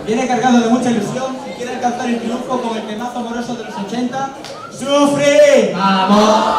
Viene cargado de mucha ilusión y quiere alcanzar el triunfo con el temazo amoroso de los 80. ¡Sufre! ¡Vamos!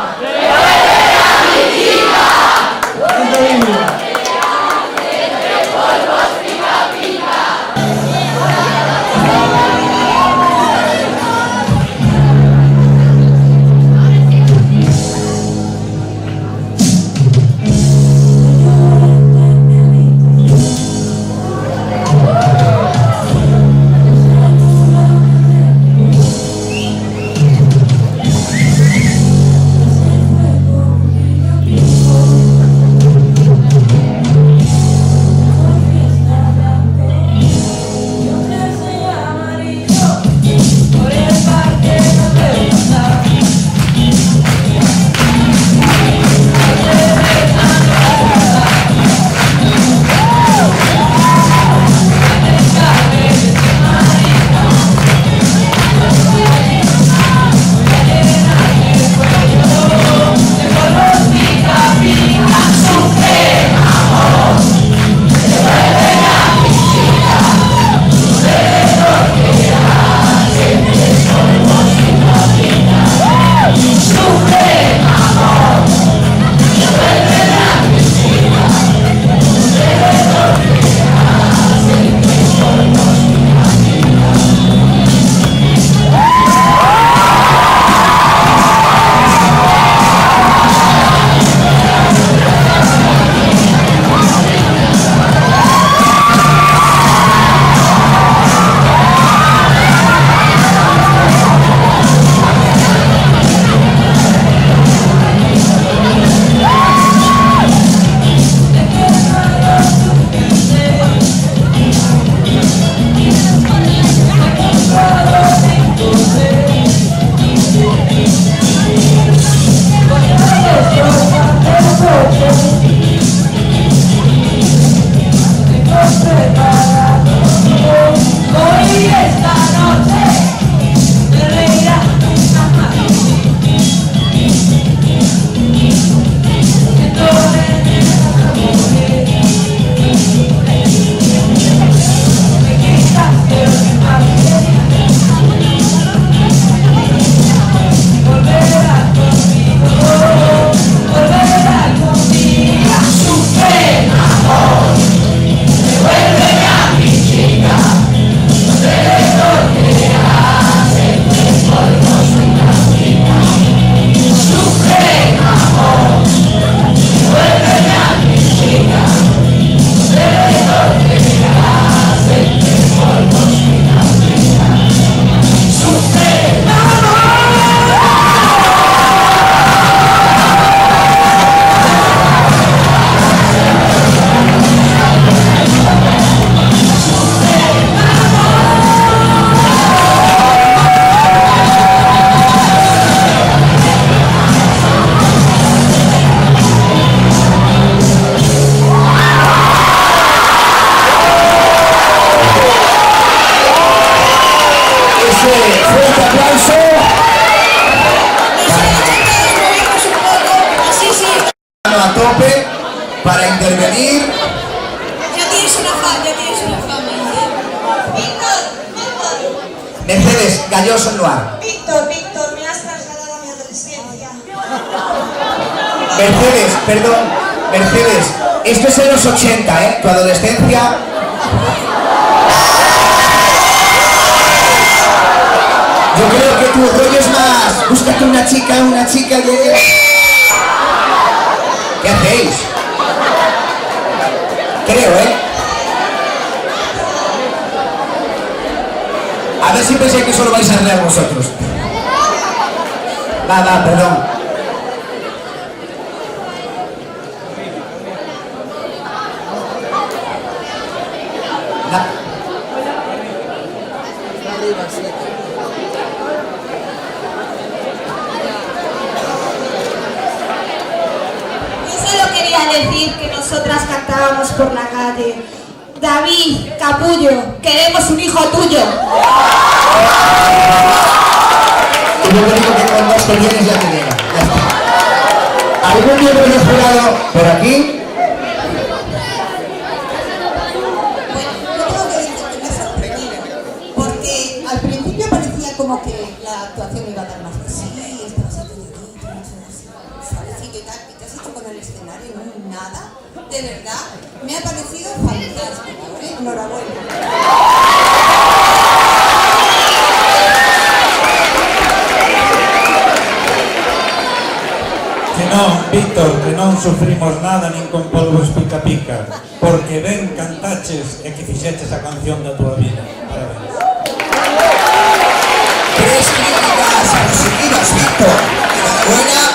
A tope para intervenir. Ya tienes una fama. Víctor. Mercedes Galloso Noir. Víctor, me has trasladado a mi adolescencia. Mercedes, perdón, Mercedes, esto es en los 80, ¿eh? Tu adolescencia. Yo creo que tu rollo es más. Búscate una chica que... ¿Qué hacéis? Creo, ¿eh? A ver si pensáis que solo vais a arreglar vosotros. Va, perdón. Decir que nosotras cantábamos por la calle: David, Capullo, queremos un hijo tuyo. Y yo digo que con dos que vienes ya te llega. Ya está. ¿Algún miembro del jurado por aquí? Bueno, yo tengo que decir que me he sorprendido. de verdad, me ha parecido fantástico, ¿eh? Enhorabuena. Que non, Víctor, que non sufrimos nada nin con polvos pica pica, porque ben cantaches e que fixeches a canción da tua vida. Parabéns. 3 críticas conseguidas, Víctor. Enhorabuena.